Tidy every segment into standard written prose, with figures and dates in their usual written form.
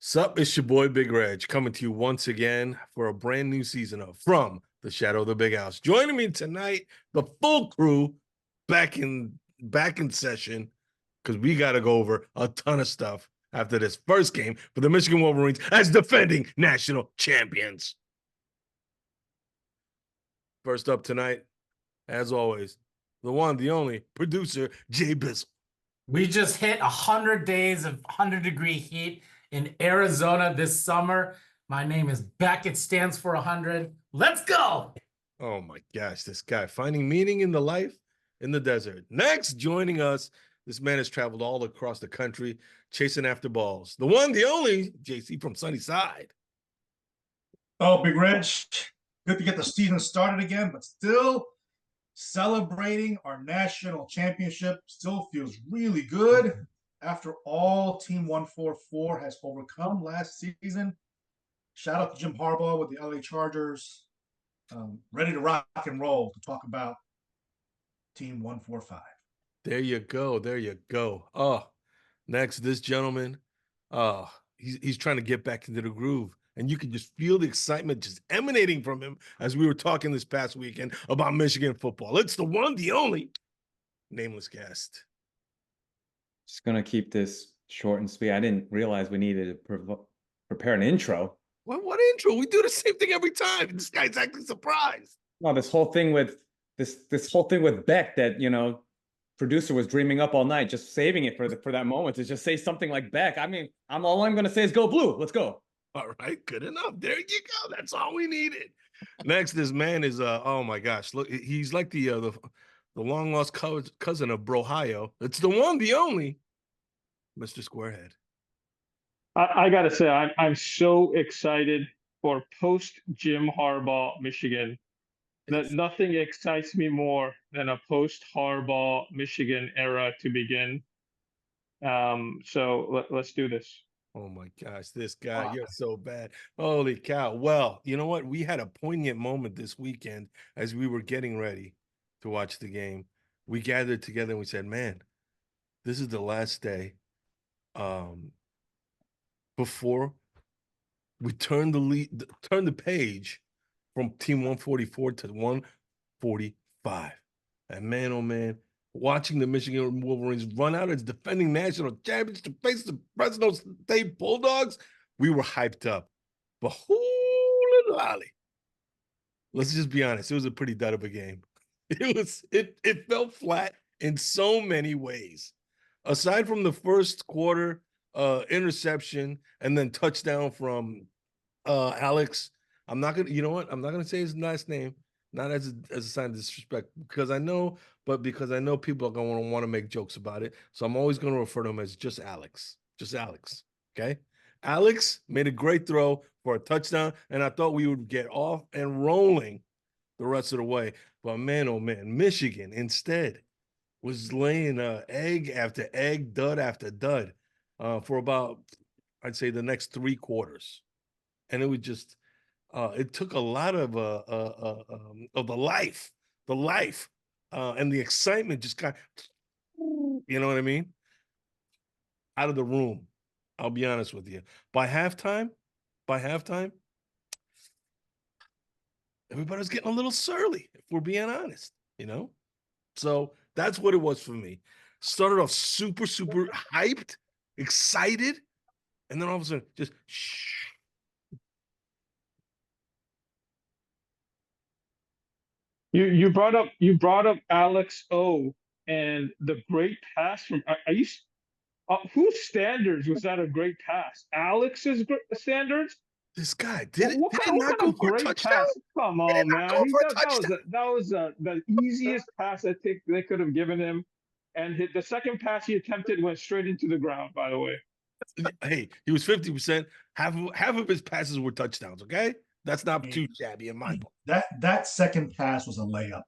Sup, it's your boy Big Reg coming to you once again for a brand new season of From the Shadow of the Big House. Joining me tonight, the full crew back in session because we got to go over a ton of stuff after this first game for the Michigan Wolverines as defending national champions. First up tonight, as always, the one, the only producer, Jay Bizzle. We just hit 100 days of 100-degree heat in Arizona this summer. My name is Beck. It stands for 100. Let's go. Oh my gosh, this guy finding meaning in the life in the desert. Next, joining us, this man has traveled all across the country chasing after balls. The one, the only, JC from Sunnyside. Oh, Big Reg, good to get the season started again, but still celebrating our national championship still feels really good after all Team 144 has overcome last season. Shout out to Jim Harbaugh with the LA Chargers. Ready to rock and roll to talk about Team 145. There you go. There you go. Oh, next, this gentleman, he's trying to get back into the groove. And you can just feel the excitement just emanating from him as we were talking this past weekend about Michigan football. It's the one, the only, nameless guest. Just going to keep this short and sweet. I didn't realize we needed to prepare an intro. What intro? We do the same thing every time. This guy's acting surprised. No, this whole thing with this whole thing with Beck that, you know, producer was dreaming up all night, just saving it for that moment to just say something like Beck. I mean, all I'm going to say is go blue. Let's go. All right, good enough. There you go. That's all we needed. Next, this man is oh my gosh, look, he's like the long lost cousin of Brohio. It's the one, the only, Mr. Squarehead. I gotta say, I'm so excited for post Jim Harbaugh Michigan. That nothing excites me more than a post Harbaugh Michigan era to begin. So let's do this. Oh my gosh, this guy, you're so bad. Holy cow. Well, you know what? We had a poignant moment this weekend as we were getting ready to watch the game. We gathered together and we said, man, this is the last day before we turn the page from Team 144 to 145. And man, oh man, watching the Michigan Wolverines run out as defending national champions to face the Fresno State Bulldogs, we were hyped up. But holy lolly. Let's just be honest, it was a pretty dud of a game. It fell flat in so many ways. Aside from the first quarter interception and then touchdown from Alex, I'm not gonna say his last name. Not as a sign of disrespect, because I know people are going to want to make jokes about it. So I'm always going to refer to him as just Alex. Just Alex. Okay? Alex made a great throw for a touchdown, and I thought we would get off and rolling the rest of the way. But man, oh man, Michigan instead was laying egg after egg, dud after dud for about, I'd say, the next 3 quarters. And it was just it took a lot of the life, and the excitement just got, you know what I mean, out of the room. I'll be honest with you. By halftime, everybody was getting a little surly, if we're being honest, you know? So that's what it was for me. Started off super, super hyped, excited, and then all of a sudden, just shh. You brought up Alex O and the great pass from whose standards was that a great pass? Alex's standards? This guy did not go for a touchdown. Come on, man. That was the easiest pass I think they could have given him. And the second pass he attempted went straight into the ground, by the way. Hey, he was 50%. Half of his passes were touchdowns, okay? That's not too shabby in my book. That second pass was a layup,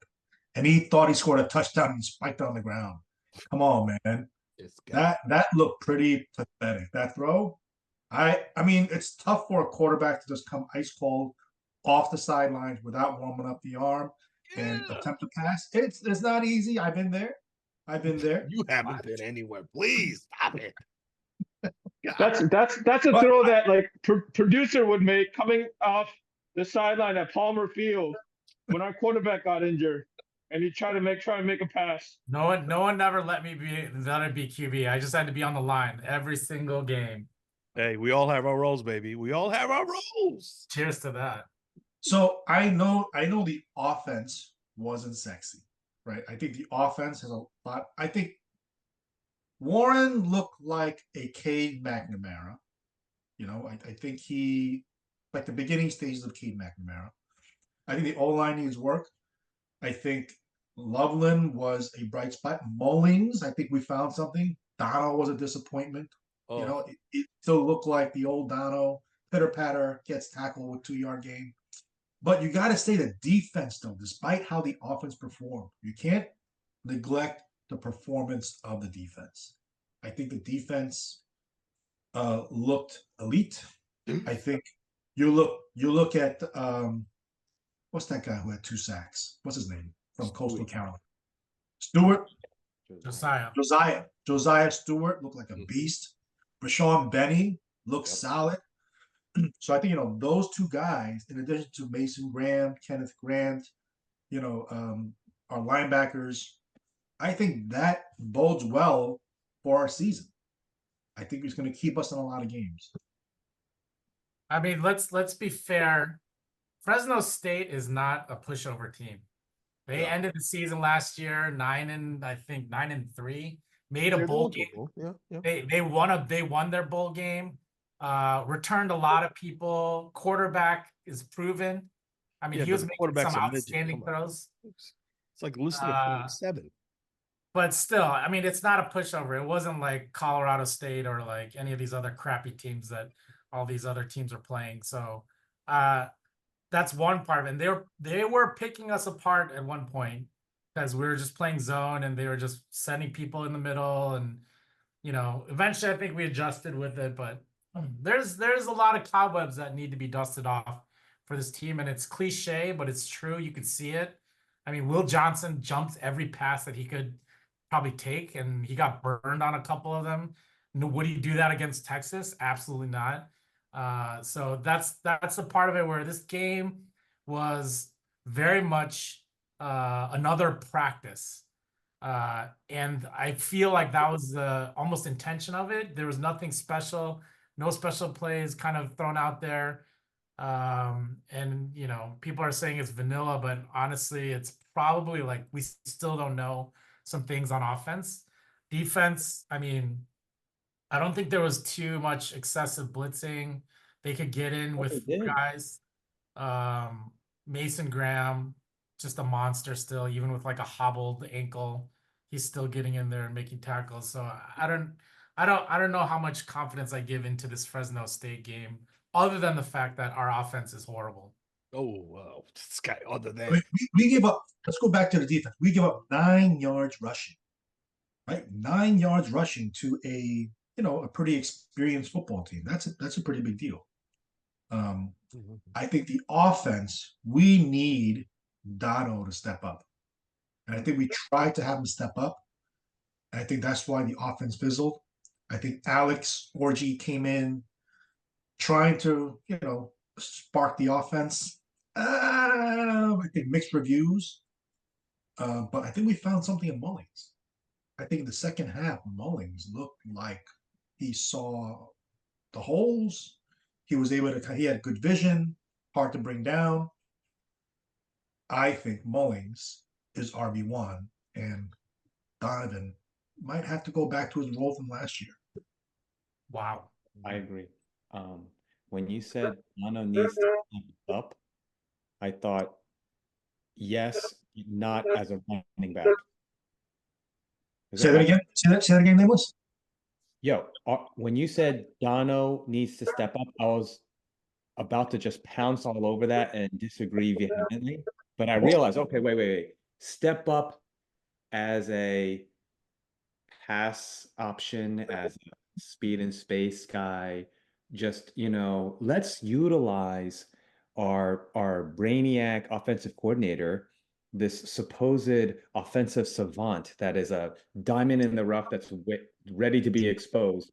and he thought he scored a touchdown and spiked on the ground. Come on, man. That looked pretty pathetic. That throw, I mean, it's tough for a quarterback to just come ice cold off the sidelines without warming up the arm and attempt to pass. It's not easy. I've been there. You haven't been anywhere. Please stop it. That's a But- throw that like producer would make coming off the sideline at Palmer Field when our quarterback got injured, and he try to make a pass. No one never let it be QB. I just had to be on the line every single game. Hey, we all have our roles, baby. We all have our roles. Cheers to that. So I know the offense wasn't sexy, right? I think the offense has a lot. I think Warren looked like a Cade McNamara. You know, I think he like the beginning stages of Cade McNamara. I think the O-line needs work. I think Loveland was a bright spot. Mullings, I think we found something. Dono was a disappointment. Oh, You know, it still looked like the old Dono. Pitter patter, gets tackled with 2-yard game. But you got to say the defense, though, despite how the offense performed, you can't neglect the performance of the defense. I think the defense looked elite. I think you look at what's that guy who had 2 sacks? What's his name from Coastal Carolina? Stewart. Josiah Stewart looked like a beast. Rashawn Benny looked solid. So I think, you know, those 2 guys, in addition to Mason Graham, Kenneth Grant, you know, our linebackers, I think that bodes well for our season. I think he's going to keep us in a lot of games. I mean, let's be fair. Fresno State is not a pushover team. They ended the season last year 9-3, made a bowl game. Yeah. They won their bowl game. Returned a lot of people. Quarterback is proven. I mean, Yeah, he was but the making quarterback's some a midget. outstanding Come on. throws. It's like listening to 7. But still, I mean, it's not a pushover. It wasn't like Colorado State or like any of these other crappy teams that all these other teams are playing. So that's one part of it. And they were picking us apart at one point because we were just playing zone and they were just sending people in the middle. And, you know, eventually I think we adjusted with it. But there's a lot of cobwebs that need to be dusted off for this team. And it's cliche, but it's true. You could see it. I mean, Will Johnson jumped every pass that he could probably take, and he got burned on a couple of them. Would he do that against Texas? Absolutely not. So that's the part of it where this game was very much another practice. And I feel like that was the almost intention of it. There was nothing special, no special plays kind of thrown out there. And you know, people are saying it's vanilla, but honestly, it's probably like we still don't know some things on offense. Defense, I mean, I don't think there was too much excessive blitzing. They could get in with guys. Mason Graham, just a monster still, even with like a hobbled ankle. He's still getting in there and making tackles. So I don't know how much confidence I give into this Fresno State game, other than the fact that our offense is horrible. Oh, this guy, other than we give up. Let's go back to the defense. We give up 9 yards rushing, right? 9 yards rushing to a pretty experienced football team. That's a pretty big deal. I think the offense, we need Dono to step up, and I think we tried to have him step up. And I think that's why the offense fizzled. I think Alex Orji came in trying to spark the offense. I think mixed reviews, but I think we found something in Mullings. I think in the second half, Mullings looked like he saw the holes. He had good vision, hard to bring down. I think Mullings is RB1, and Donovan might have to go back to his role from last year. Wow. I agree. When you said Dono needs to keep up, I thought, yes, not as a running back. Say that again. Say that again, Nicholas. Yo, when you said Dono needs to step up, I was about to just pounce all over that and disagree vehemently. But I realized, okay, wait. Step up as a pass option, as a speed and space guy. Just, let's utilize our brainiac offensive coordinator, this supposed offensive savant that is a diamond in the rough that's ready to be exposed.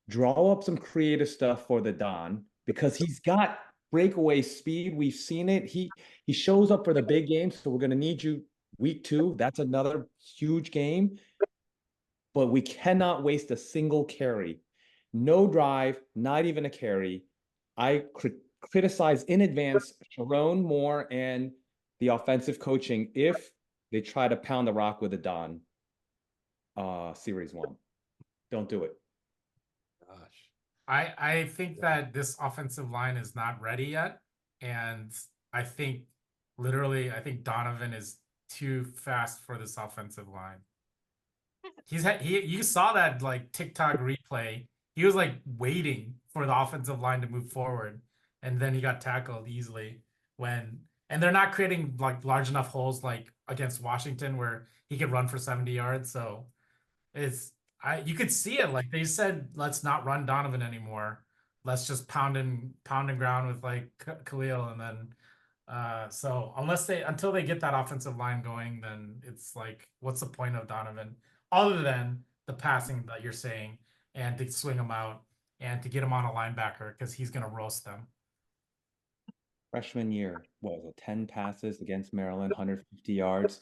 draw up some creative stuff for the Don because he's got breakaway speed. We've seen it. He shows up for the big games, so we're going to need you week 2. That's another huge game. But we cannot waste a single carry. No drive, not even a carry. I criticize in advance Sharon Moore and the offensive coaching if they try to pound the rock with the Don series 1. Don't do it. Gosh. I think that this offensive line is not ready yet. And I think literally, I think Donovan is too fast for this offensive line. You saw that like TikTok replay. He was like waiting for the offensive line to move forward, and then he got tackled easily and they're not creating like large enough holes like against Washington where he could run for 70 yards. So you could see it. Like they said, let's not run Donovan anymore. Let's just pound and ground with like Khalil, and then so until they get that offensive line going, then it's like, what's the point of Donovan other than the passing that you're saying and to swing him out and to get him on a linebacker because he's gonna roast them. Freshman year, what was it, 10 passes against Maryland, 150 yards.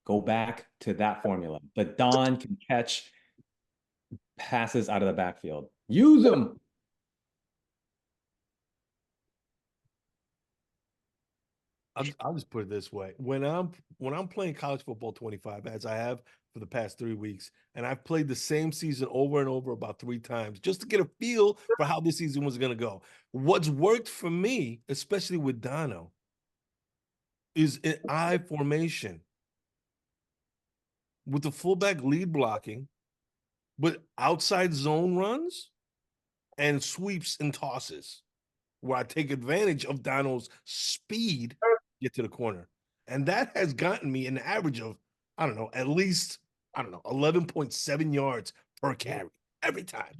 Go back to that formula. But Don can catch passes out of the backfield. Use them. I'll just put it this way: when I'm playing college football 25, as I have for the past 3 weeks, and I've played the same season over and over about 3 times just to get a feel for how this season was going to go. What's worked for me, especially with Dono, is an I formation with the fullback lead blocking, but outside zone runs and sweeps and tosses, where I take advantage of Dono's speed, get to the corner. And that has gotten me an average of, I don't know, at least, 11.7 yards per carry every time.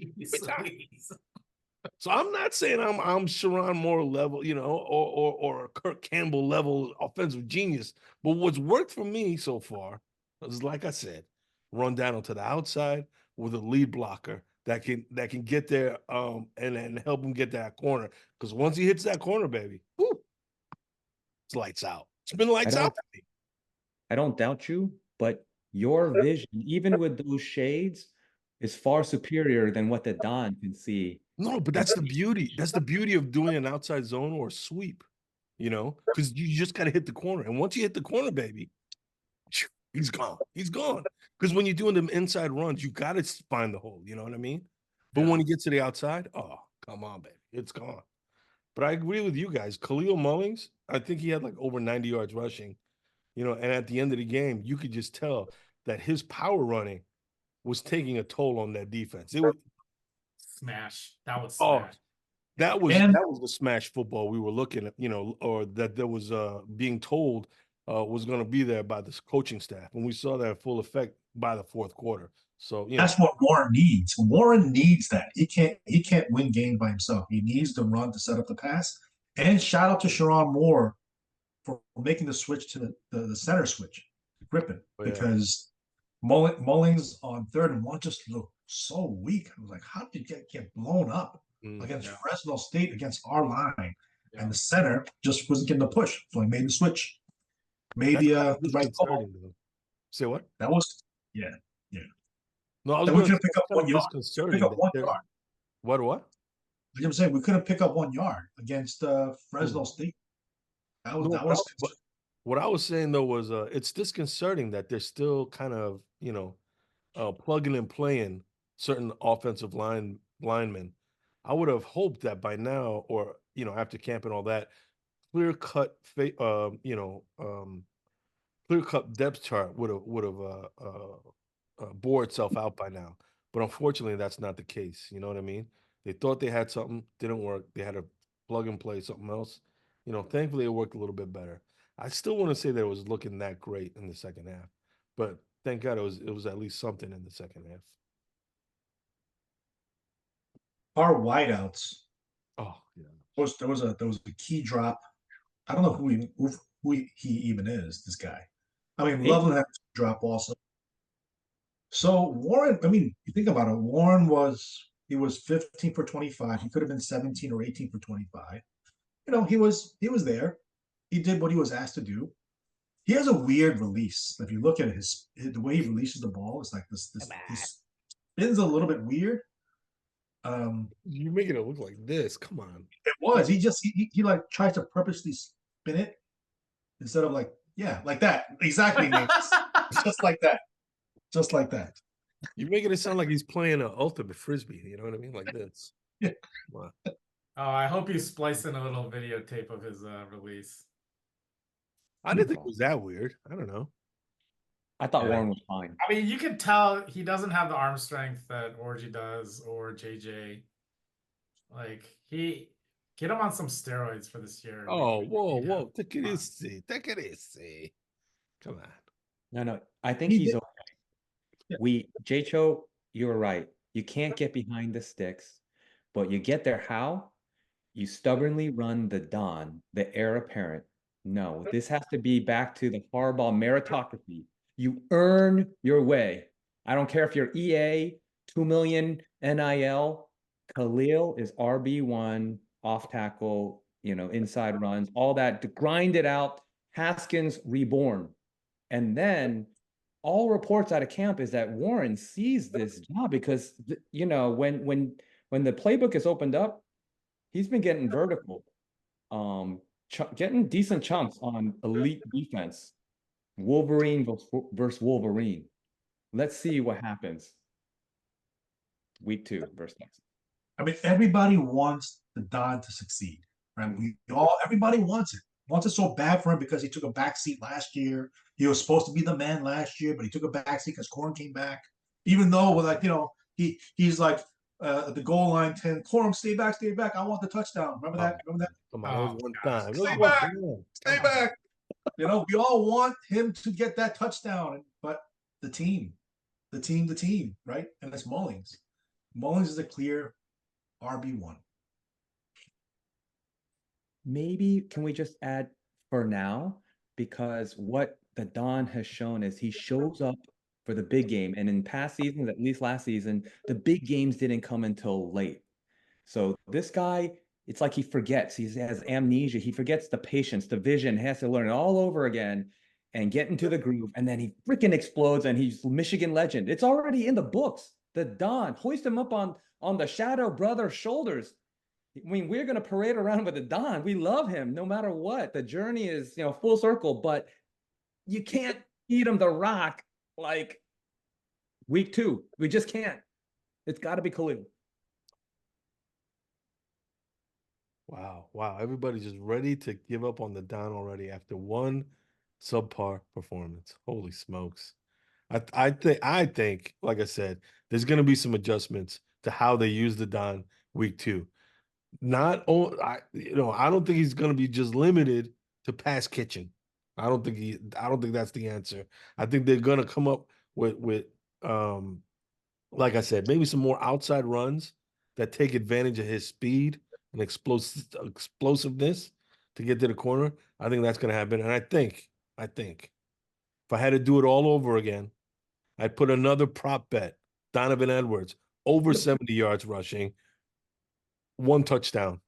So I'm not saying I'm Sharon Moore level, or Kirk Campbell level offensive genius. But what's worked for me so far is, like I said, run down onto the outside with a lead blocker that can get there and help him get that corner. Because once he hits that corner, baby, whoo, it's lights out. It's been lights out for me. I don't doubt you, but your vision, even with those shades, is far superior than what the Don can see. No, but that's the beauty. That's the beauty of doing an outside zone or a sweep, because you just got to hit the corner. And once you hit the corner, baby, he's gone. He's gone. Because when you're doing them inside runs, you got to find the hole. You know what I mean? But when he gets to the outside, oh, come on, baby. It's gone. But I agree with you guys. Khalil Mullings, I think he had like over 90 yards rushing, and at the end of the game, you could just tell that his power running was taking a toll on that defense. It was smash. That was smash. That was the smash football we were looking at, or that there was being told was going to be there by this coaching staff, and we saw that full effect by the 4th quarter. So that's what Warren needs. Warren needs that. He can't win games by himself. He needs to run to set up the pass. And shout out to Sharon Moore for making the switch to the center switch, Grippin, because Mullings on 3rd and 1 just looked so weak. I was like, how did you get blown up against Fresno State, against our line? Yeah. And the center just wasn't getting the push, so he made the switch. Maybe the right call. Say what? That was No, I was going to pick up 1 yard. Pick up 1 yard. What? I'm saying we couldn't pick up 1 yard against Fresno State. What I was saying though was it's disconcerting that they're still kind of plugging and playing certain offensive linemen. I would have hoped that by now, or after camp and all that, clear cut depth chart would have bore itself out by now. But unfortunately, that's not the case. You know what I mean? They thought they had something, didn't work. They had to plug and play something else. Thankfully, it worked a little bit better. I still want to say that it was looking that great in the second half, but thank God it was at least something in the second half. Our wideouts. Oh yeah. There was a key drop. I don't know who he even is. This guy. I mean, Loveland had to drop also. So Warren, I mean, you think about it. Warren was He was 15 for 25. He could have been 17 or 18 for 25. You know, he was there. He did what he was asked to do. He has a weird release. If you look at the way he releases the ball, it's like this he spins a little bit weird. You're making it look like this. Come on. It was. He like tries to purposely spin it instead of like that. Exactly, Nate. Just like that. Just like that. You're making it sound like he's playing an ultimate frisbee. You know what I mean? Like this. Yeah. Wow. Oh, I hope you splice in a little videotape of his release. I didn't think it was that weird. I don't know. I thought Yeah. Warren was fine. I mean, you can tell he doesn't have the arm strength that Orji does or JJ. Like, get him on some steroids for this year. Oh, We whoa, need whoa. him. Take it easy. Take it easy. Come on. No, I think He he's did- okay. Yeah. J-Cho, you were right. You can't get behind the sticks, but you get there how? You stubbornly run the Don, the heir apparent. No, this has to be back to the Harbaugh meritocracy. You earn your way. I don't care if you're EA, 2 million NIL. Khalil is RB1, off tackle, inside runs, all that to grind it out. Haskins reborn. And then all reports out of camp is that Warren sees this job because, when the playbook is opened up, he's been getting vertical, getting decent chunks on elite defense. Wolverine versus Wolverine. Let's see what happens. Week 2 versus Texas. I mean, everybody wants the Don to succeed, right? Everybody wants it. Wants it so bad for him because he took a backseat last year. He was supposed to be the man last year, but he took a backseat because Corum came back. Even though, he's like at the goal line 10, Corum, stay back. I want the touchdown. Remember that? Come on, that was one time. Stay back. Stay back. We all want him to get that touchdown, but the team, right? And it's Mullings. Mullings is a clear RB1. Maybe can we just add for now, because what the Don has shown is he shows up for the big game, and in past seasons, at least last season, the big games didn't come until late. So this guy, it's like he forgets. He has amnesia. He forgets the patience, the vision. He has to learn it all over again and get into the groove, and then he freaking explodes, and he's Michigan legend. It's already in the books. The Don, hoist him up on the Shadow Brother's shoulders. I mean, we're going to parade around with the Don. We love him no matter what. The journey is, full circle, but you can't feed him the rock like week 2. We just can't. It's got to be Khalil. Wow. Everybody's just ready to give up on the Don already after one subpar performance. Holy smokes. I think, like I said, there's going to be some adjustments to how they use the Don week 2. I don't think he's going to be just limited to pass kitchen. I don't think that's the answer. I think they're going to come up with like I said, maybe some more outside runs that take advantage of his speed and explosiveness to get to the corner. I think that's going to happen. And I think if I had to do it all over again, I'd put another prop bet, Donovan Edwards, over 70 yards rushing, 1 touchdown.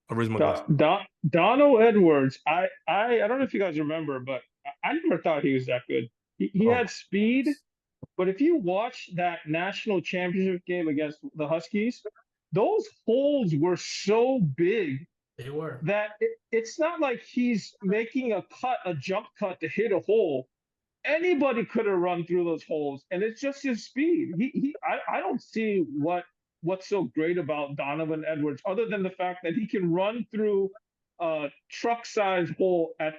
Dono Edwards, I don't know if you guys remember, but I never thought he was that good. He had speed, but if you watch that national championship game against the Huskies, those holes were so big. They were. That it's not like he's making a jump cut to hit a hole. Anybody could have run through those holes, and it's just his speed. I don't see what's so great about Donovan Edwards, other than the fact that he can run through a truck-sized hole at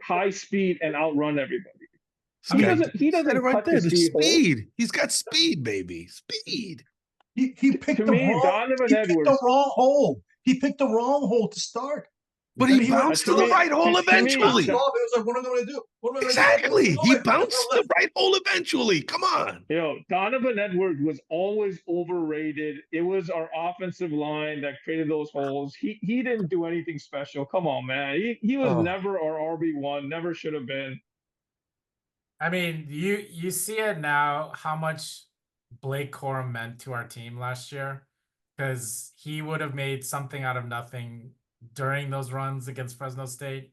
high speed and outrun everybody. He doesn't right cut there. the Speed. He's got speed, baby. Speed. He picked the wrong hole. He picked the wrong hole to start. But he bounced to the right hole eventually. It was like, what am I going to do? Exactly. He bounced to the right hole eventually. Come on. Donovan Edwards was always overrated. It was our offensive line that created those holes. He didn't do anything special. Come on, man. He was never our RB1. Never should have been. I mean, you see it now how much Blake Corum meant to our team last year, because he would have made something out of nothing during those runs against Fresno State.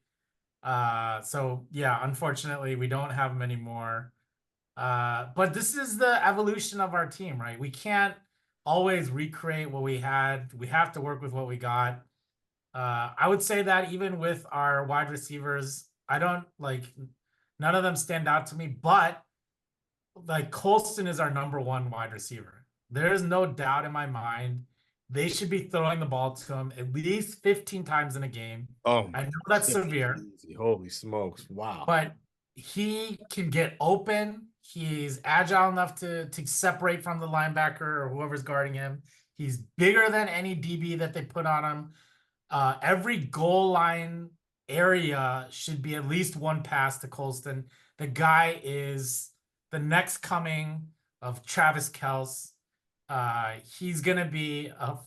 So yeah, unfortunately, we don't have him anymore. But this is the evolution of our team, right? We can't always recreate what we had. We have to work with what we got. I would say that even with our wide receivers, I don't like, none of them stand out to me, but like Colston is our number one wide receiver. There is no doubt in my mind they should be throwing the ball to him at least 15 times in a game. Oh, I my know that's God. severe, Easy. Holy smokes. Wow. but he can get open. He's agile enough to separate from the linebacker or whoever's guarding him. He's bigger than any DB that they put on him. Every goal line area should be at least one pass to Colston. The guy is the next coming of Travis Kelce. He's gonna be a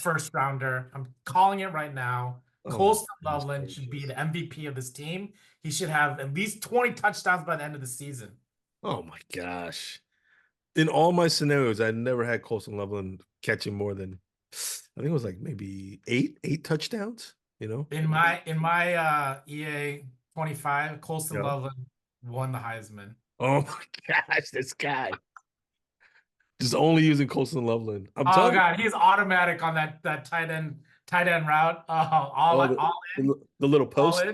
first rounder. I'm calling it right now. Oh, Colston goodness Loveland should be gracious. the MVP of this team. He should have at least 20 touchdowns by the end of the season. Oh my gosh. In all my scenarios, I never had Colson Loveland catching more than, I think it was like maybe eight touchdowns, you know? In my EA 25, Colston Yeah. Loveland won the Heisman. Oh my gosh, this guy. Just only using Colson Loveland. I'm Oh telling God, he's automatic on that tight end route. Oh, all in, the little post.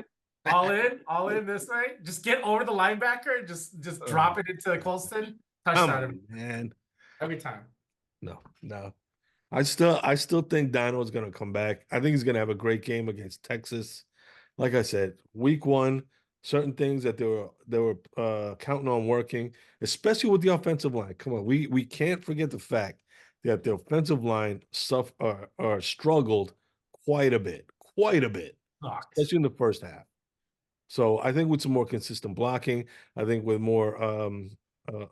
all in this way. Just get over the linebacker. Just drop it into Colston. Come Touchdown on, man. every time. No. I still think Dino is gonna come back. I think he's gonna have a great game against Texas. Like I said, week one, certain things that they were counting on working, especially with the offensive line. Come on, we can't forget the fact that the offensive line struggled quite a bit, Sucked. especially in the first half. So I think with some more consistent blocking, I think with more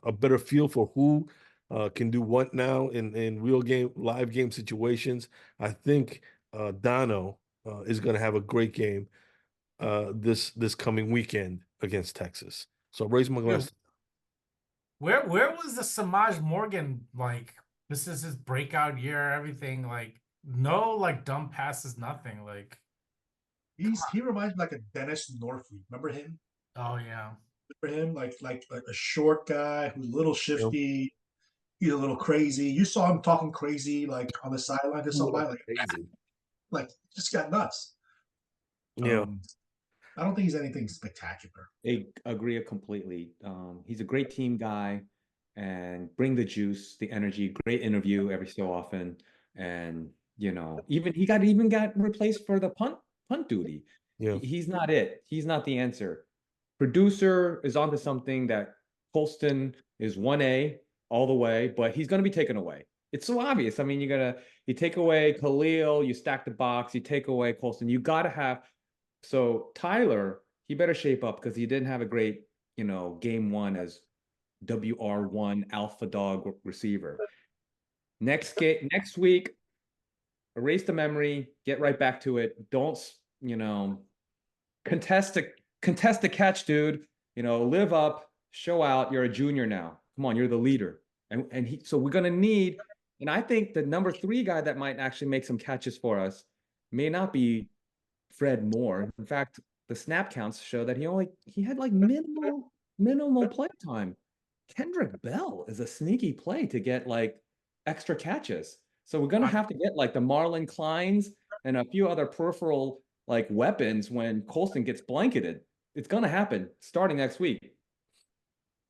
a better feel for who can do what now in real game, live game situations, I think Dano is going to have a great game this coming weekend against Texas. So raise my glass. Where was the Samaj Morgan, like, this is his breakout year, everything, like, no like dumb passes, nothing, like. He reminds me like a Dennis Norfleet. Remember him? Oh yeah. Remember him? Like a short guy who's a little shifty. He's a little crazy. You saw him talking crazy like on the sideline to somebody, like just got nuts. Yeah. I don't think he's anything spectacular. I agree completely. He's a great team guy and bring the juice, the energy, great interview every so often. And, you know, even he got replaced for the punt duty. Yeah. He's not it. He's not the answer. Producer is onto something that Colston is 1A all the way, but he's going to be taken away. It's so obvious. I mean, you take away Khalil, you stack the box, you take away Colston. You got to have. So Tyler, he better shape up because he didn't have a great, game one as WR1 alpha dog receiver. Next week, erase the memory, get right back to it. Don't, contest the catch, dude. Live up, show out. You're a junior now. Come on, you're the leader. So we're gonna need, and I think the number 3 guy that might actually make some catches for us may not be Fred Moore. In fact, the snap counts show that he had like minimal play time. Kendrick Bell is a sneaky play to get like extra catches. So we're gonna have to get like the Marlon Kleins and a few other peripheral like weapons when Colston gets blanketed. It's gonna happen starting next week.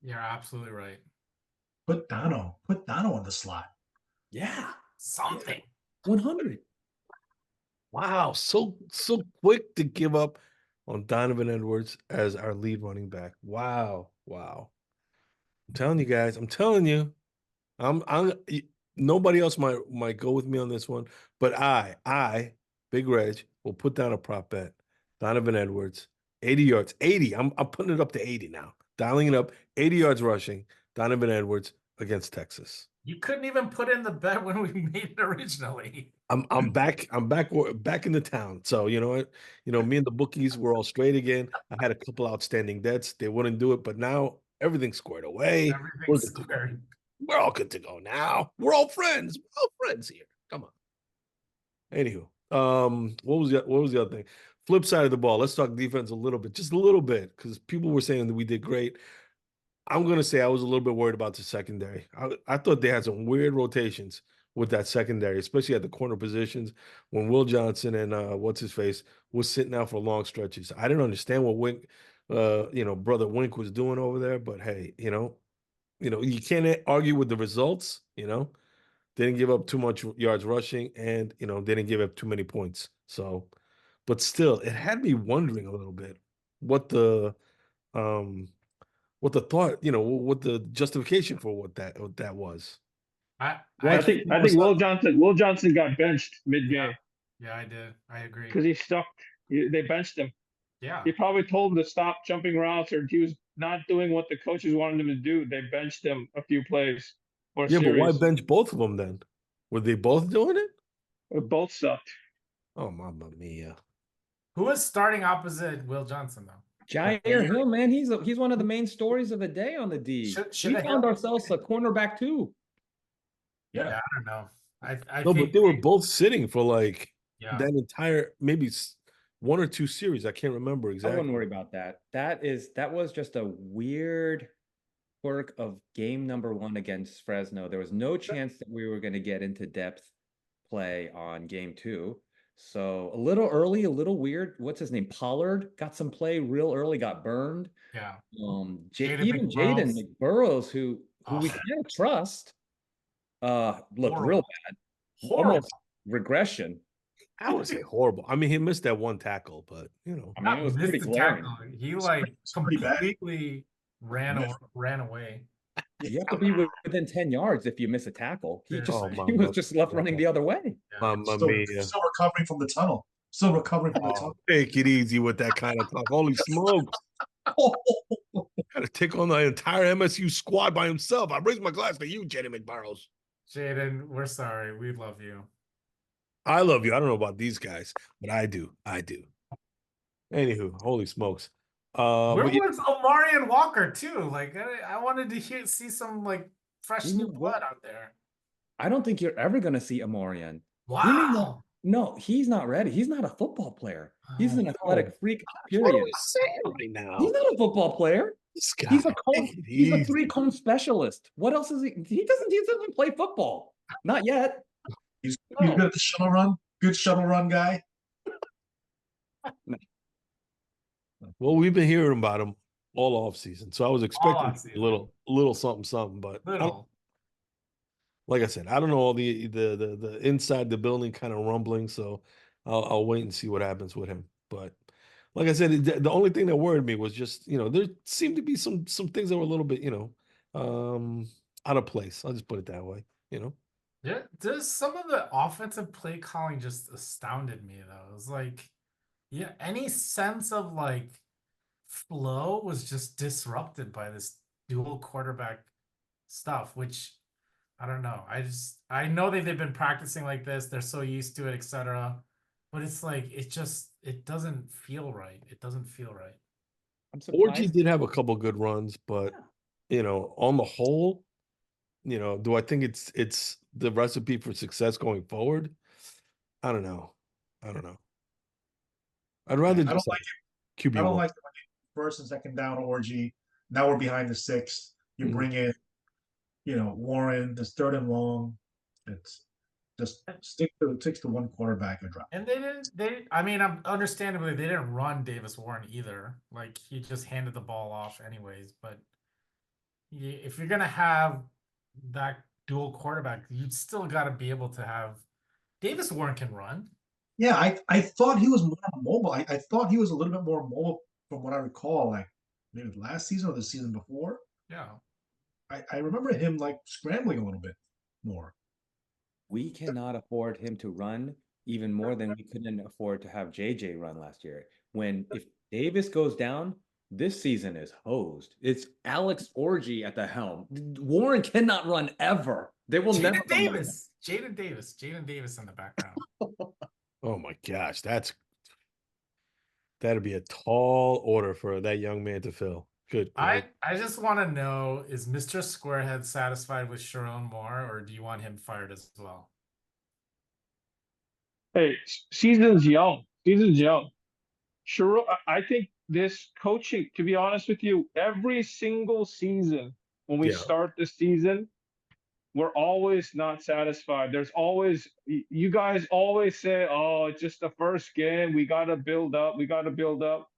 You're absolutely right. Put Dano on the slot. Yeah, Something. 100. Wow, so quick to give up on Donovan Edwards as our lead running back. Wow. I'm telling you guys, nobody else might go with me on this one, but I, Big Reg, will put down a prop bet. Donovan Edwards, 80 yards, 80. I'm putting it up to 80 now. Dialing it up, 80 yards rushing, Donovan Edwards against Texas. You couldn't even put in the bet when we made it originally. I'm back in the town. So me and the bookies were all straight again. I had a couple outstanding debts. They wouldn't do it, but now everything's squared away. Everything's squared. We're all good to go now. We're all friends. We're all friends here. Come on. Anywho, what was the other thing? Flip side of the ball. Let's talk defense a little bit, just a little bit, because people were saying that we did great. I'm gonna say I was a little bit worried about the secondary. I thought they had some weird rotations with that secondary, especially at the corner positions when Will Johnson and what's his face was sitting out for long stretches. I didn't understand what Wink, brother Wink was doing over there, but hey, you can't argue with the results. They didn't give up too much yards rushing, and they didn't give up too many points. So, but still, it had me wondering a little bit what the um what the thought, what the justification for what that was. I I think Will Johnson got benched mid game yeah, I did. I agree. because he stuck. They benched him. Yeah. He probably told him to stop jumping routes, or he was not doing what the coaches wanted him to do. They benched him a few plays or Yeah, but why series. bench both of them then? Were they both doing it? Both sucked. Oh, mamma mia. Who was starting opposite Will Johnson though? Jair Hill, man, he's one of the main stories of the day on the D. We found ourselves a cornerback too. Yeah, I don't know. I No, think but they were both sitting for like yeah. that entire maybe one or two series. I can't remember I exactly. wouldn't worry about that. That was just a weird quirk of game number 1 against Fresno. There was no chance that we were going to get into depth play on game 2. So a little early, a little weird. What's his name? Pollard got some play real early, got burned. Yeah. Even Jaden McBurrows, who we can't trust, looked real bad. Almost regression. I would say horrible. I mean, he missed that one tackle, but I mean, it was pretty glaring. He completely ran away. You have to be within 10 yards if you miss a tackle. He was just left running the other way. Still recovering from the tunnel. Take it easy with that kind of talk. Holy smokes. Got to take on the entire MSU squad by himself. I raise my glass to you, Jaden McBurrows. Jaden, we're sorry. We love you. I love you. I don't know about these guys, but I do. Anywho, holy smokes. Where was Omarion Walker too? Like I wanted to see some like fresh new blood out there. I don't think you're ever gonna see Omarion. Wow. No, he's not ready. He's not a football player. He's an athletic freak. Period. What are we saying right now? He's not a football player. This guy, he's a 3-cone specialist. What else is he? He doesn't play football. Not yet. He's good at the shuttle run. Good shuttle run guy. Well, we've been hearing about him all off season, so I was expecting a little something, but like I said, I don't know all the inside the building kind of rumbling, so I'll wait and see what happens with him. But like I said, the only thing that worried me was just there seemed to be some things that were a little bit out of place. I'll just put it that way. Yeah, there's some of the offensive play calling just astounded me though. It was like, yeah, any sense of like flow was just disrupted by this dual quarterback stuff, which I don't know. I know that they've been practicing like this. They're so used to it, etc. But it's like it doesn't feel right. It doesn't feel right. Orgy did have a couple good runs, but on the whole, do I think it's the recipe for success going forward? I don't know. I'd rather just QB1. I don't like first and second down Orgy. Now we're behind the 6. You bring in, Warren. This 3rd and long. It's just stick to one quarterback and drop. And understandably they didn't run Davis Warren either. Like he just handed the ball off anyways. But if you're gonna have that dual quarterback, you'd still got to be able to have Davis Warren can run. Yeah, I thought he was more mobile. I thought he was a little bit more mobile from what I recall, like maybe last season or the season before. Yeah. I remember him like scrambling a little bit more. We cannot afford him to run even more than we couldn't afford to have JJ run last year. If Davis goes down, this season is hosed. It's Alex Orgy at the helm. Warren cannot run ever. They will never. Jaden Davis in the background. Oh my gosh, that'd be a tall order for that young man to fill. Good. I just want to know, is Mr. Squarehead satisfied with Sharon Moore, or do you want him fired as well? Hey, season's young. Season's young. Sure, I think this coaching, to be honest with you, every single season when we Yeah. start the season, we're always not satisfied. There's always, you guys always say, oh, it's just the first game. We got to build up. We got to build up.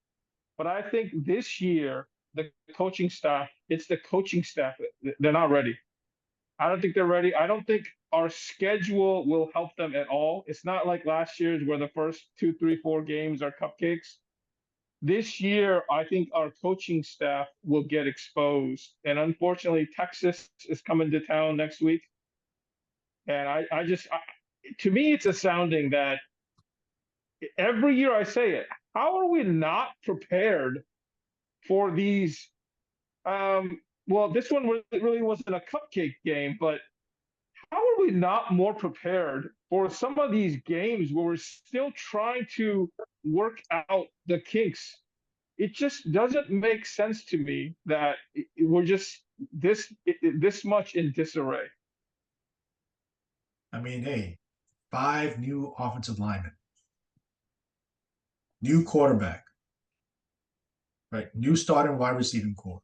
But I think this year, the coaching staff, it's the coaching staff. They're not ready. I don't think they're ready. I don't think our schedule will help them at all. It's not like last year's where the first 2, 3, 4 games are cupcakes. This year, I think our coaching staff will get exposed. And unfortunately, Texas is coming to town next week. And to me, it's astounding that every year I say it, how are we not prepared for these? Well, this one really wasn't a cupcake game, but how are we not more prepared for some of these games where we're still trying to work out the kinks? It just doesn't make sense to me that we're just this much in disarray. I mean, hey, 5 new offensive linemen, new quarterback, right? New starting wide receiving core.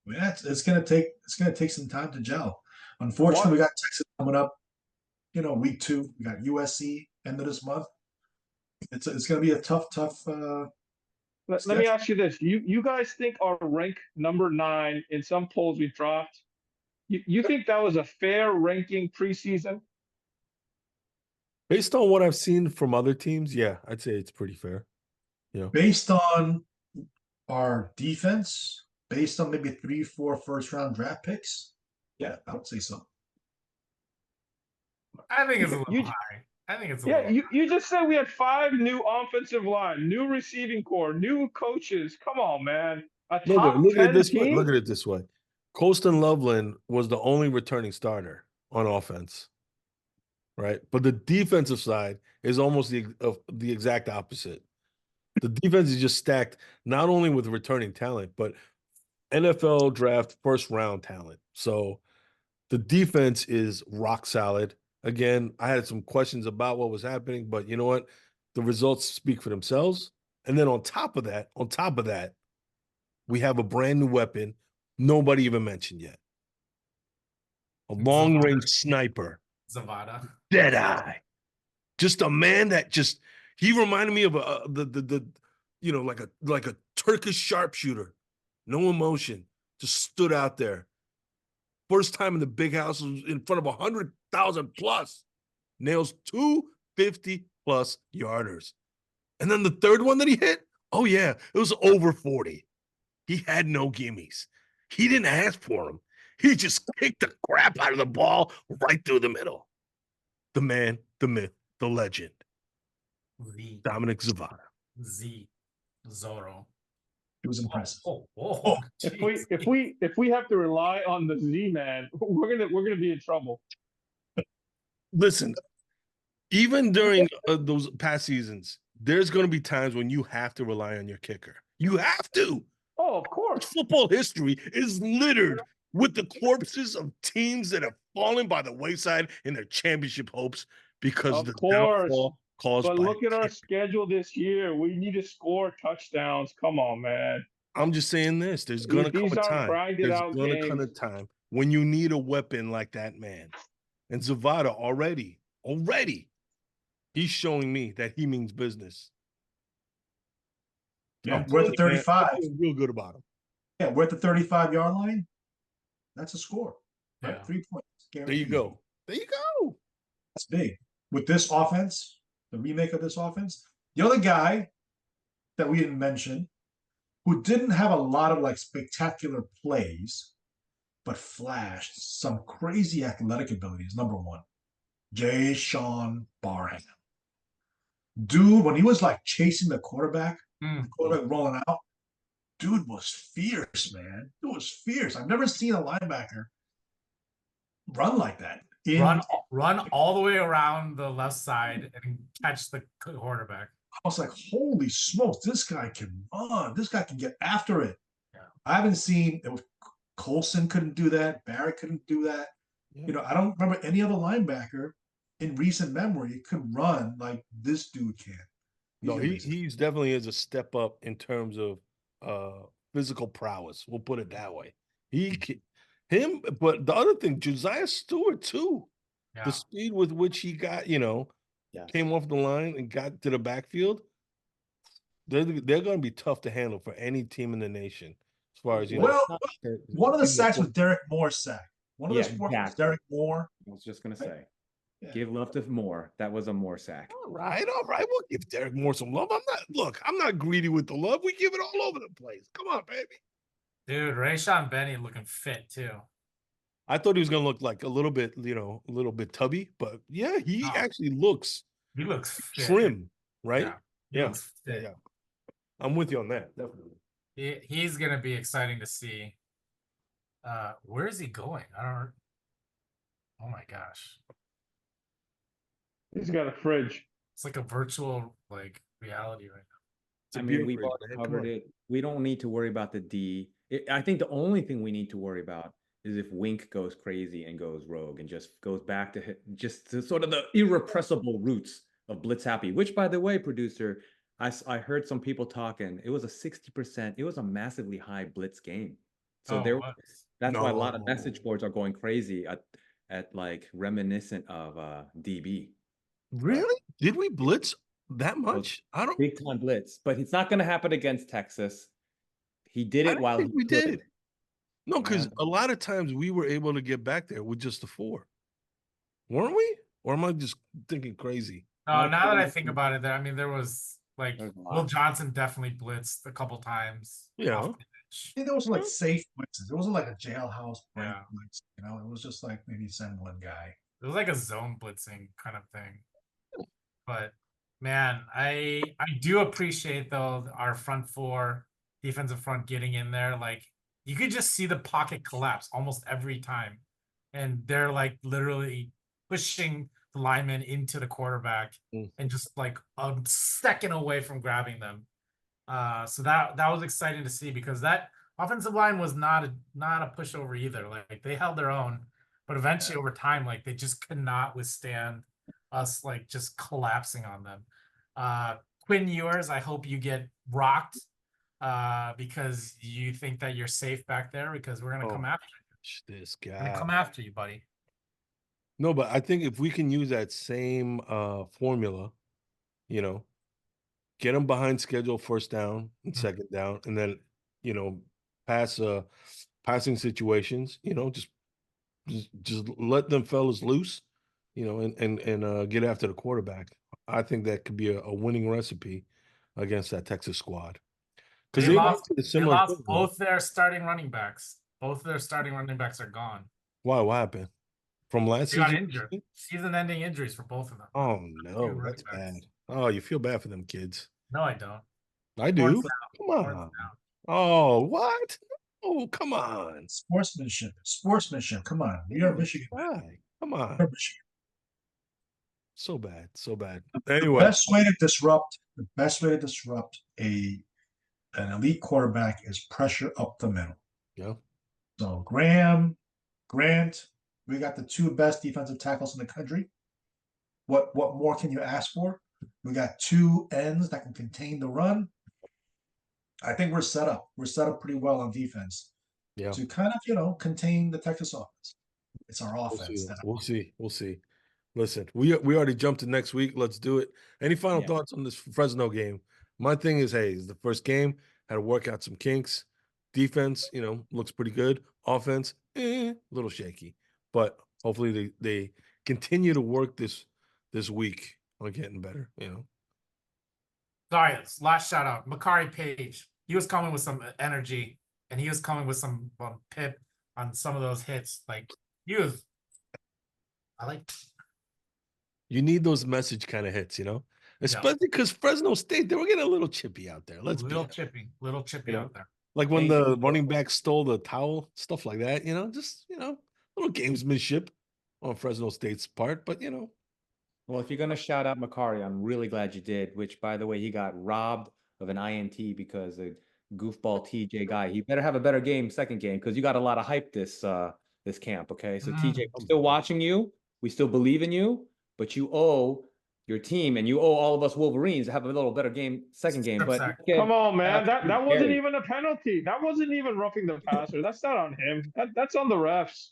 I mean, it's gonna take some time to gel. Unfortunately, we got Texas coming up. Week 2. We got USC end of this month. It's gonna be a tough. Let me ask you this: you guys think our rank number 9 in some polls we dropped? You think that was a fair ranking preseason? Based on what I've seen from other teams, yeah, I'd say it's pretty fair. Based on our defense, based on maybe 3, 4 first-round draft picks, yeah, I would say so. I think it's a little high. I think it's a yeah. little You just said we had 5 new offensive line, new receiving core, new coaches. Come on, man. Look at it this team? way. Look at it this way. Colston Loveland was the only returning starter on offense, right? But the defensive side is almost the exact opposite. The defense is just stacked not only with returning talent, but NFL draft first round talent. So the defense is rock solid. Again, I had some questions about what was happening, but you know what? The results speak for themselves. And then on top of that, we have a brand new weapon nobody even mentioned yet. A long-range sniper. Zavada. Deadeye. Just a man that he reminded me of like a Turkish sharpshooter. No emotion. Just stood out there. First time in the big house in front of 100,000 plus. Nails 250+ yarders. And then the third one that he hit, oh yeah, it was over 40. He had no gimmies. He didn't ask for them. He just kicked the crap out of the ball right through the middle. The man, the myth, the legend. Dominic Zavada. Zorro. It was impressive. If we have to rely on the Z man, we're gonna be in trouble. Listen, even during those past seasons, there's going to be times when you have to rely on your kicker. You have to. Oh, of course. Football history is littered with the corpses of teams that have fallen by the wayside in their championship hopes because of the course. downfall caused But by look at our kicker. schedule this year. We need to score touchdowns. Come on, man. I'm just saying this. There's going to come a time. There's going to come a time when you need a weapon like that man. And Zavada already, he's showing me that he means business. Yeah, we're at the 35. I feel real good about him. Yeah, we're at the 35-yard line. That's a score. Right? Yeah. 3 points. There you go. There you go. That's big. With this offense, the remake of this offense, the other guy that we didn't mention, who didn't have a lot of spectacular plays, but flashed some crazy athletic abilities, number 1, Jay Sean Barham. Dude, when he was chasing the quarterback, the quarterback rolling out, dude was fierce, man. Dude was fierce. I've never seen a linebacker run like that. Run all the way around the left side and catch the quarterback. I was like, holy smokes, this guy can run. This guy can get after it. Yeah. I haven't seen it was Colson couldn't do that, Barrett couldn't do that. Yeah. You know, I don't remember any other linebacker in recent memory could run like this dude can. No, amazing. he's definitely is a step up in terms of physical prowess. We'll put it that way. Him, but the other thing, Josiah Stewart too. Yeah. The speed with which he got, Yes. came off the line and got to the backfield. They're going to be tough to handle for any team in the nation, as far as Well, Not- one of the people sacks that- was Derek Moore's sack. One of Yeah, those forks was exactly. Derek Moore. I was just gonna say, Yeah. give love to Moore. That was a Moore sack. All right. We'll give Derek Moore some love. I'm not greedy with the love. We give it all over the place. Come on, baby. Dude, Rayshawn Benny looking fit too. I thought he was gonna look like a little bit tubby, but yeah, he No. actually looks He looks fit. trim, right? Yeah. He Yeah. looks fit. Yeah. I'm with you on that, definitely. He's gonna be exciting to see. Where is he going? Oh my gosh. He's got a fridge. It's like a virtual like reality right now. a I mean, we've beautiful already race, man. Come covered on. it. We don't need to worry about the D. I think the only thing we need to worry about is if Wink goes crazy and goes rogue and just goes back to sort of the irrepressible roots of Blitz Happy, which, by the way, producer, I heard some people talking. It was a 60%. It was a massively high Blitz game. So Oh, what? that's why a lot of No. message boards are going crazy at like reminiscent of DB. Really? Did we blitz that much? I don't Big time blitz, but it's not going to happen against Texas. He did I it don't while think he we could. did. No, because Yeah. a lot of times we were able to get back there with just the 4. Weren't we? Or am I just thinking crazy? No, Like, now that I think about it, there was like There's a Will lot. Johnson definitely blitzed a couple times. Yeah. off the pitch. I think there was like safe blitzes. It wasn't like a jailhouse break Yeah. blitz. You know, it was just like maybe send one guy. It was like a zone blitzing kind of thing. But man, I do appreciate though our front 4 defensive front getting in there. Like you could just see the pocket collapse almost every time. And they're like literally pushing the lineman into the quarterback and just like a second away from grabbing them. So that was exciting to see because that offensive line was not a pushover either. Like they held their own, but eventually over time, like they just could not withstand us like just collapsing on them. Quinn Ewers, I hope you get rocked because you think that you're safe back there because we're gonna come after you. This We're gonna guy. come after you, buddy. No, but I think if we can use that same formula, get them behind schedule first down and second down, and then passing situations, just let them fellas loose, and get after the quarterback. I think that could be a winning recipe against that Texas squad. Because They they lost, went to the they similar lost thing, both their starting running backs. Both their starting running backs are gone. Why? What happened? From last They got season? injured. Season-ending injuries for both of them. Oh Two no, running that's backs. bad. Oh, you feel bad for them kids. No, I don't. I do. Horns Come Horns on. down. Oh, what? Oh, come on. Sportsmanship. Come on. We are Michigan. Why? Come on. We're Michigan. So bad. So bad. The Anyway, best way to disrupt an elite quarterback is pressure up the middle. yeah. So Graham, Grant, we got the 2 best defensive tackles in the country. What more can you ask for? We got 2 ends that can contain the run. I think we're set up. We're set up pretty well on defense Yeah. to kind of, contain the Texas offense. It's our We'll offense. see. We'll see. We'll see. Listen, we already jumped to next week. Let's do it. Any final Yeah. thoughts on this Fresno game? My thing is, hey, it's the first game. Had to work out some kinks. Defense, looks pretty good. Offense, a little shaky. But hopefully they continue to work this week on getting better. Sorry, last shout out. Makari Page. He was coming with some energy and he was coming with some pip on some of those hits. Like I like You need those message kind of hits, especially because Fresno State, they were getting a little chippy out there. Let's be little honest. chippy Yeah. out there. Like when Hey, the running back stole the towel, stuff like that, just, little gamesmanship on Fresno State's part, but, Well, if you're going to shout out Makari, I'm really glad you did, which, by the way, he got robbed of an INT because goofball TJ guy. He better have a better game second game because you got a lot of hype this camp. Okay, so TJ, we're still watching you. We still believe in you, but you owe your team and you owe all of us Wolverines to have a little better game second game. But come on, man, that wasn't even a penalty. That wasn't even roughing the passer. That's not on him. That's on the refs.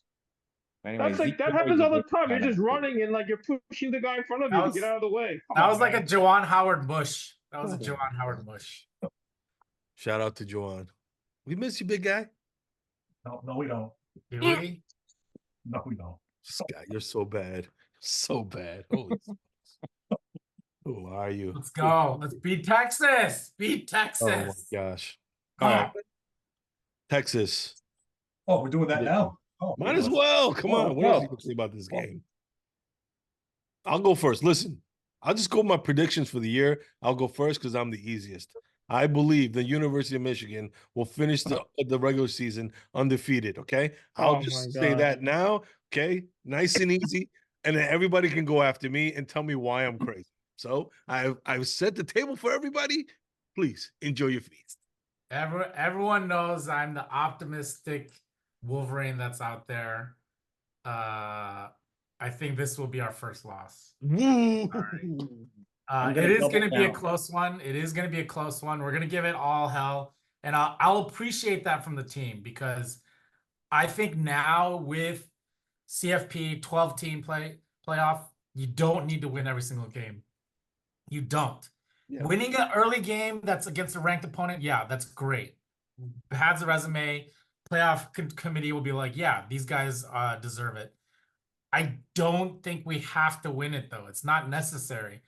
Anyway, That's like that happens all the time. You're just running and like you're pushing the guy in front of you to get out of the way. That was like a Juwan Howard mush. That was a Juwan Howard mush. Shout out to Juwan. We miss you, big guy. No, we don't. Do we? No, we don't. Scott, you're so bad. So bad. Holy who are you? Let's go. Let's beat Texas. Beat Texas. Oh my gosh. Come All on. right. Texas. Oh, we're doing that now? Oh, Might as well. Come on. What else do you say about this game? I'll go first. Listen, I'll just go with my predictions for the year. I'll go first because I'm the easiest. I believe the University of Michigan will finish the regular season undefeated. Okay. I'll just say that now. Okay. Nice and easy. And then everybody can go after me and tell me why I'm crazy. So I've set the table for everybody. Please enjoy your feast. Everyone knows I'm the optimistic Wolverine that's out there. I think this will be our first loss. Woo! It is going to be a close one. It is going to be a close one. We're going to give it all hell. And I'll appreciate that from the team because I think now with CFP 12-team playoff, you don't need to win every single game. You don't. Yeah. Winning an early game that's against a ranked opponent, yeah, that's great. Has a resume. Playoff committee will be like, yeah, these guys deserve it. I don't think we have to win it, though. It's not necessary.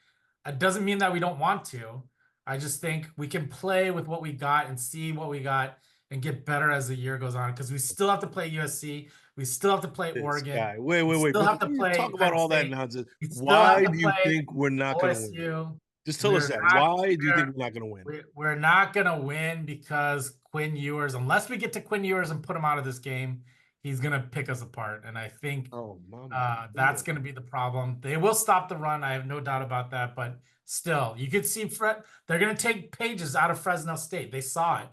It doesn't mean that we don't want to. I just think we can play with what we got and see what we got and get better as the year goes on because we still have to play USC. We still have to play Oregon. Wait. We still have to play talk about all that nonsense. Why do you think we're not going to win? Just tell us that. Why do you think we're not going to win? We're not going to win because Quinn Ewers, unless we get to Quinn Ewers and put him out of this game, he's going to pick us apart. And I think that's going to be the problem. They will stop the run. I have no doubt about that. But still, you could see they're going to take pages out of Fresno State. They saw it.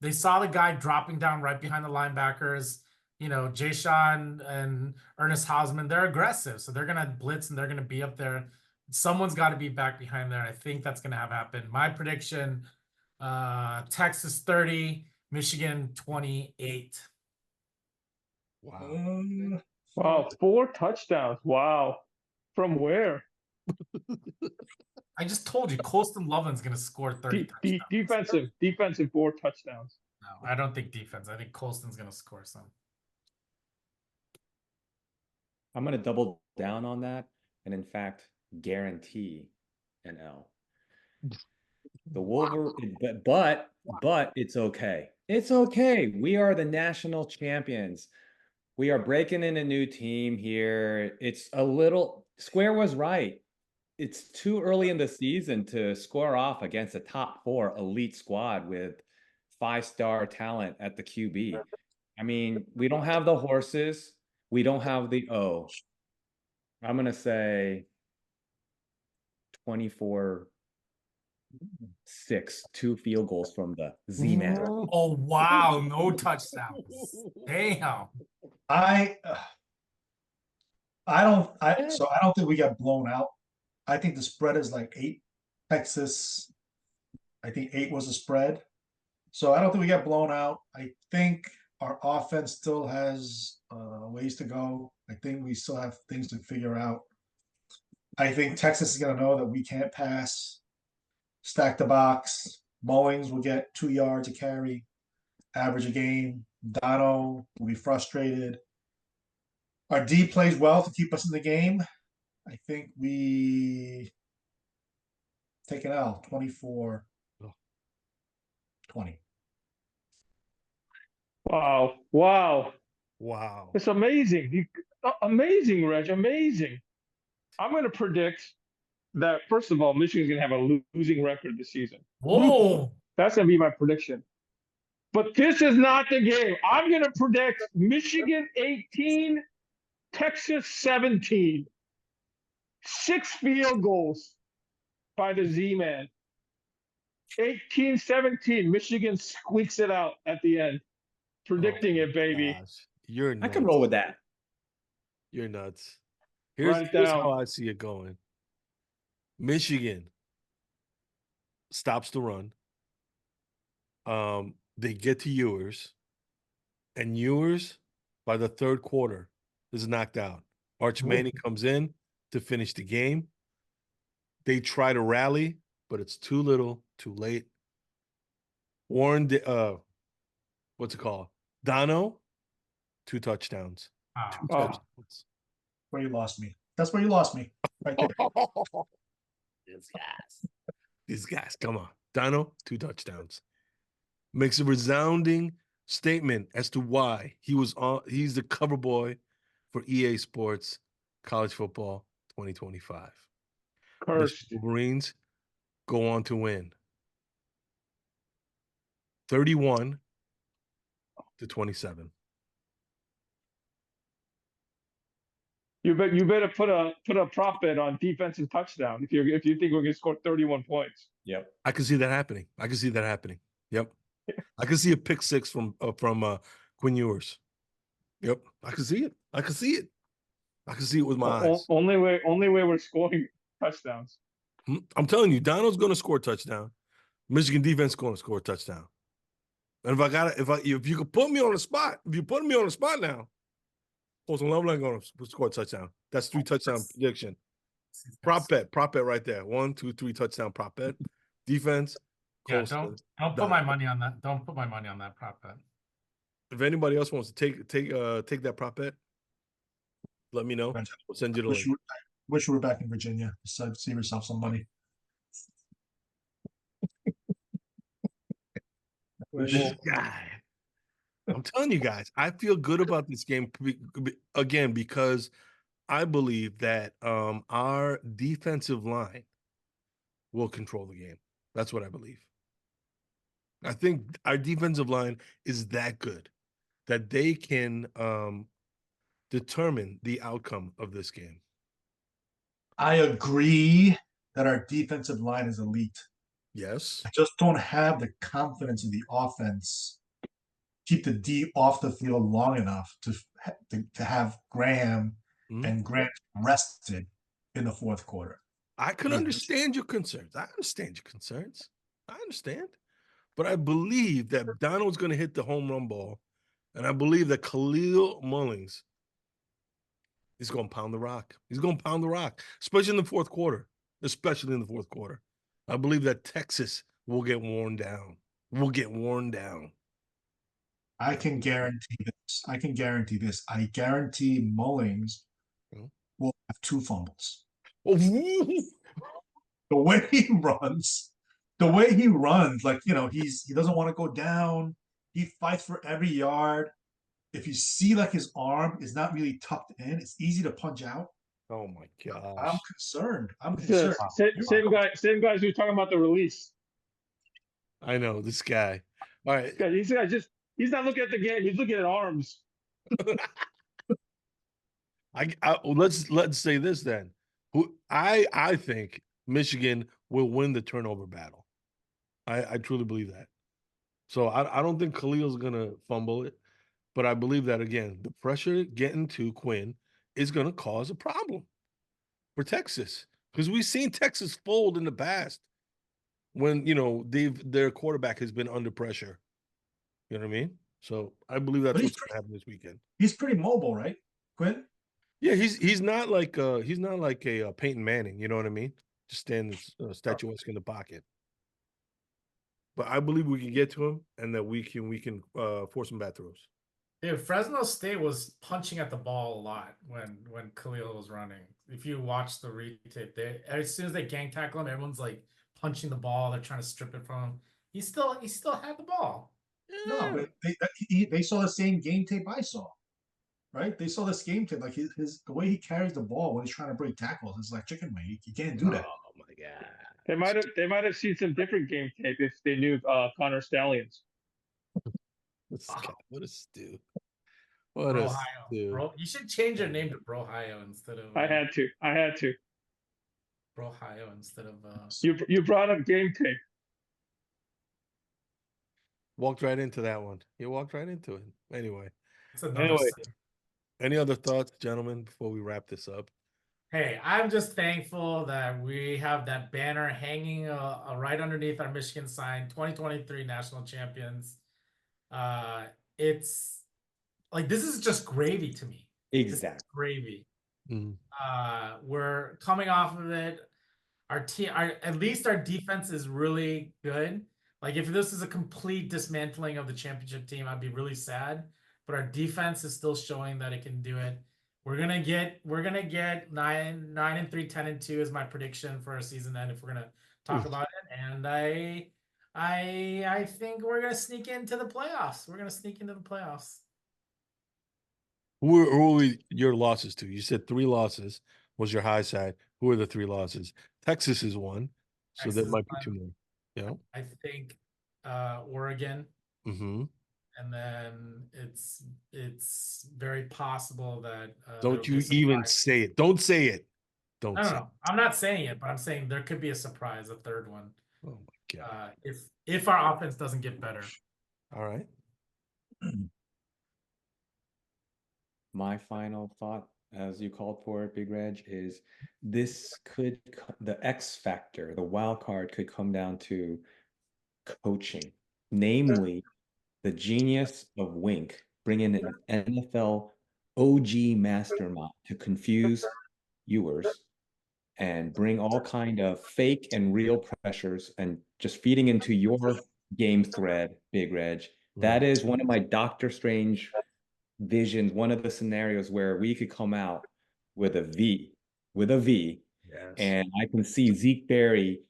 They saw the guy dropping down right behind the linebackers. You know, Jay-Sean and Ernest Hausman, they're aggressive. So they're going to blitz and they're going to be up there. Someone's got to be back behind there. I think that's going to happen. My prediction, Texas 30, Michigan 28. Wow. Wow, 4 touchdowns. Wow. From where? I just told you, Colston Loveland's going to score 30 touchdowns. Defensive 4 touchdowns. No, I don't think defense. I think Colston's going to score some. I'm going to double down on that. And in fact, guarantee an L. The Wolverines, but it's okay. It's okay. We are the national champions. We are breaking in a new team here. It's a little Square was right. It's too early in the season to score off against a top 4 elite squad with 5-star talent at the QB. I mean, we don't have the horses. We don't have the O. I'm going to say 24-6, 2 field goals from the Z-Man. Oh, wow. No touchdowns. Damn. I don't think we got blown out. I think the spread is like 8. Texas, I think 8 was the spread. So I don't think we got blown out. I think our offense still has ways to go. I think we still have things to figure out. I think Texas is going to know that we can't pass, stack the box. Mullings will get 2 yards a carry, average a game. Dono will be frustrated. Our D plays well to keep us in the game. I think we take an L, 24-20. Wow. It's amazing. Amazing, Reg. Amazing. I'm going to predict that, first of all, Michigan's going to have a losing record this season. Whoa. That's going to be my prediction. But this is not the game. I'm going to predict Michigan 18, Texas 17. 6 field goals by the Z-Man. 18-17. Michigan squeaks it out at the end. Predicting it, baby. Gosh, you're I nuts. can roll with that. You're nuts. Write Here's it down. how I see it going. Michigan stops the run. They get to Ewers, and Ewers by the third quarter is knocked out. Arch Manning comes in to finish the game. They try to rally, but it's too little, too late. Warren, what's it called? Dono, 2 touchdowns. Wow. 2 Oh. touchdowns. Where you lost me. That's where you lost me. Right there. These guys, come on. Dono, 2 touchdowns. Makes a resounding statement as to why he's the cover boy for EA Sports College Football 2025. Cursed. The Wolverines go on to win 31-27. You better put a prop bet on defensive touchdown if you think we're gonna score 31 points. Yep. I can see that happening. Yep. I can see a pick 6 from Quinn Ewers. Yep. I can see it. I can see it with my eyes. Only way we're scoring touchdowns. I'm telling you, Donald's going to score a touchdown. Michigan defense is going to score a touchdown. And if you could put me on the spot, if you put me on the spot now, Colson Loveland going to score a touchdown. That's 3 touchdown prediction. Prop bet right there. 1, 2, 3 touchdown prop bet. Defense. Yeah, Colson, don't put my money on that. Don't put my money on that prop bet. If anybody else wants to take that prop bet, let me know. We'll send you the link. Wish you were back in Virginia. Save yourself some money. This guy. I'm telling you guys, I feel good about this game again because I believe that our defensive line will control the game. That's what I believe. I think our defensive line is that good that they can determine the outcome of this game. I agree that our defensive line is elite. Yes. I just don't have the confidence in the offense. Keep the D off the field long enough to have Graham and Grant rested in the fourth quarter. I can understand your concerns. I understand. But I believe that Donald's going to hit the home run ball. And I believe that Khalil Mullings is going to pound the rock. He's going to pound the rock, especially in the fourth quarter. I believe that Texas will get worn down. I can guarantee this. I guarantee Mullings will have 2 fumbles. The way he runs, like, he doesn't want to go down. He fights for every yard. If you see like his arm is not really tucked in, it's easy to punch out. Oh my gosh. I'm concerned. Same guys who were talking about the release. I know this guy. All right. He's not looking at the game. He's looking at arms. Let's say this then. I think Michigan will win the turnover battle. I truly believe that. So I don't think Khalil's gonna fumble it, but I believe that again, the pressure getting to Quinn is gonna cause a problem for Texas because we've seen Texas fold in the past when their quarterback has been under pressure. You know what I mean? So I believe that's what's going to happen this weekend. He's pretty mobile, right, Quinn? Yeah, he's not like a Peyton Manning. You know what I mean? Just stand statuesque in the pocket. But I believe we can get to him, and that we can force some bad throws. Dude, Fresno State was punching at the ball a lot when Khalil was running. If you watch the retape, as soon as they gang tackle him, everyone's like punching the ball. They're trying to strip it from him. He still had the ball. No, but they saw the same game tape I saw, right? They saw this game tape, like the way he carries the ball when he's trying to break tackles is like chicken wing. You can't do that. Oh my god! They might have seen some different game tape if they knew Connor Stallions. What a stew! What a stew! Bro, you should change your name to Brohio instead of. I had to. Brohio instead of. You brought up game tape. Walked right into that one. You walked right into it. Anyway. It's another Anyway, thing. any other thoughts, gentlemen, before we wrap this up? Hey, I'm just thankful that we have that banner hanging right underneath our Michigan sign, 2023 national champions. It's like, this is just gravy to me. This is Exactly. gravy. Mhm. We're coming off of it. Our team, at least our defense is really good. Like, if this is a complete dismantling of the championship team, I'd be really sad. But our defense is still showing that it can do it. We're gonna get 9-3, 10-2 is my prediction for our season end if we're gonna talk about it. And I think we're gonna sneak into the playoffs. We're gonna sneak into the playoffs. Who are your losses to? You said 3 losses was your high side. Who are the 3 losses? Texas is 1, so there Texas might be won. 2 more. Yeah. I think Oregon. Mm-hmm. And then it's very possible that Don't there'll you be a even surprise. say it. Don't say it. Don't I don't say know. I'm not saying it, but I'm saying there could be a surprise, a third one. it. Oh my God. If our offense doesn't get better. All right. My final thought, as you called for it, Big Reg, is this could, the X factor, the wild card could come down to coaching, namely the genius of Wink bringing an NFL OG mastermind to confuse viewers and bring all kind of fake and real pressures and just feeding into your game thread, Big Reg. That is one of my Doctor Strange visions, one of the scenarios where we could come out with a V, Yes. and I can see Zeke Berry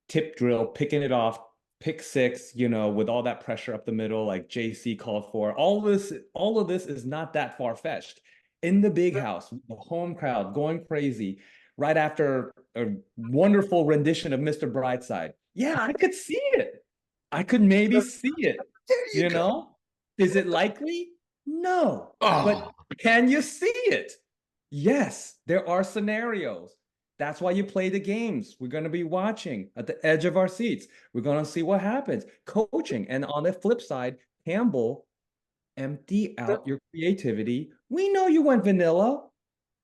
tip drill, picking it off, pick 6, with all that pressure up the middle, like JC called for. All of this is not that far-fetched. In the big house, the home crowd going crazy right after a wonderful rendition of Mr. Brightside. Yeah, I could see it. I could maybe see it. There you go. Is it likely? No. Oh. But can you see it? Yes, there are scenarios. That's why you play the games. We're going to be watching at the edge of our seats. We're going to see what happens. Coaching. And on the flip side, Campbell, empty out your creativity. We know you went vanilla.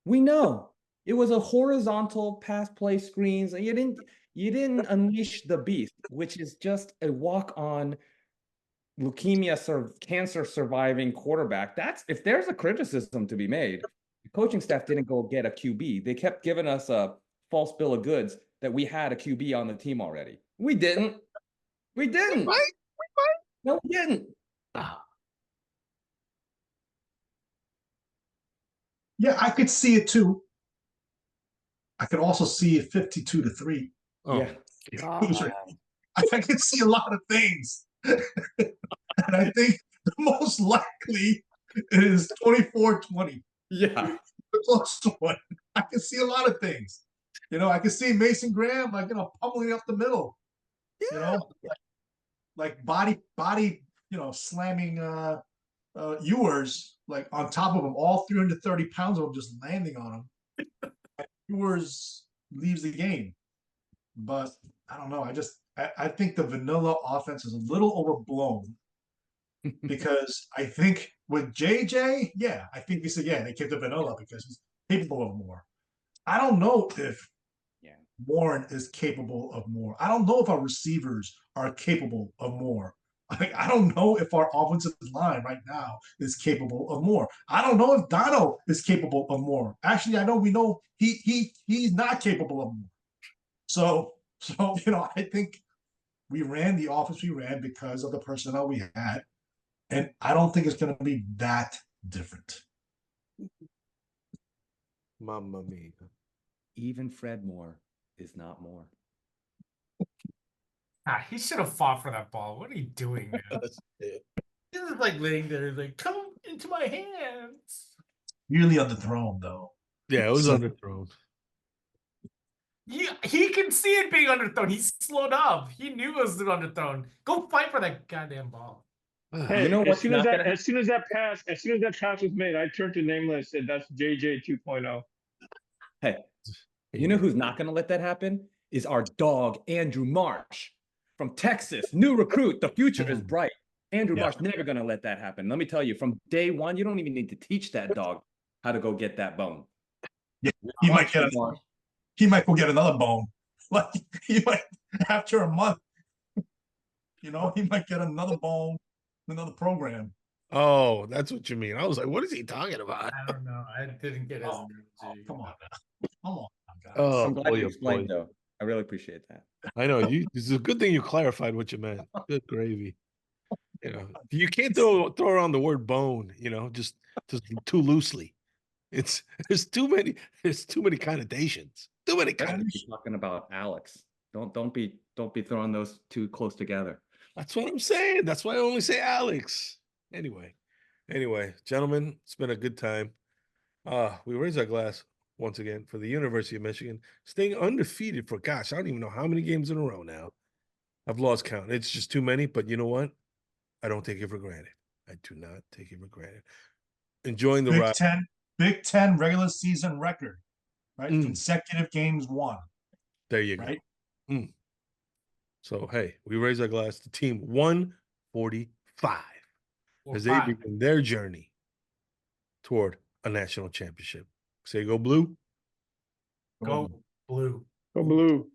We know. It was a horizontal pass play screens, and you didn't unleash the beast, which is just a walk-on leukemia cancer surviving quarterback. That's, if there's a criticism to be made, the coaching staff didn't go get a QB. They kept giving us a false bill of goods that we had a QB on the team already. We didn't. We didn't. No, we didn't. Yeah, I could see it too. I could also see it 52-3. Oh, Yeah. God. I could see a lot of things. And I think the most likely is 24-20. Yeah. The close one. I can see a lot of things. I can see Mason Graham pummeling up the middle. Yeah. Like body, slamming Ewers like on top of him, all 330 pounds of him just landing on him. Ewers leaves the game. But I don't know. I think the vanilla offense is a little overblown. Because I think with JJ, yeah, I think we said, yeah, they kept the vanilla because he's capable of more. I don't know if Warren is capable of more. I don't know if our receivers are capable of more. I don't know if our offensive line right now is capable of more. I don't know if Dono is capable of more. Actually, we know he's not capable of more. So I think we ran the offense we ran because of the personnel we had. And I don't think it's going to be that different. Mamma mia. Even Fred Moore is not more. He should have fought for that ball. What are you doing, man? This is like laying there, like, come into my hands. Really underthrown, though. Yeah, it was underthrown. Yeah, he can see it being underthrown. He slowed up. He knew it was underthrown. Go fight for that goddamn ball. Hey, what's as not soon as that pass was made, I turned to Nameless and said, "That's JJ 2.0." Hey, you know who's not going to let that happen? Is our dog, Andrew Marsh from Texas. New recruit. The future is bright. Andrew Yeah. Marsh never going to let that happen. Let me tell you, from day one, you don't even need to teach that dog how to go get that bone. Yeah, he might get Marsh. he might go get another bone. Like he might after a month, you know, he might get another bone, another program. Oh, that's what you mean. I was like, what is he talking about? I don't know. I didn't get his Oh, analogy. come on now. Come on now, guys. Oh, I'm glad boy, you oh, explained, boy. though. I really appreciate that. I know you. It's a good thing you clarified what you meant. Good gravy. You know, you can't throw around the word bone. You know, just too loosely. It's there's too many connotations. Too many connotations. You're talking about Alex. Don't be throwing those two close together. That's what I'm saying. That's why I only say Alex. Anyway, gentlemen, it's been a good time. We raise our glass once again for the University of Michigan, staying undefeated for gosh, I don't even know how many games in a row now. I've lost count. It's just too many, but you know what? I don't take it for granted. I do not take it for granted. Enjoying the ride. Big Ten regular season record, right? Mm. Consecutive games won. There you Right? go. So hey, we raise our glass to team 145 as they begin their journey toward a national championship. Say go blue. Go blue. Go blue.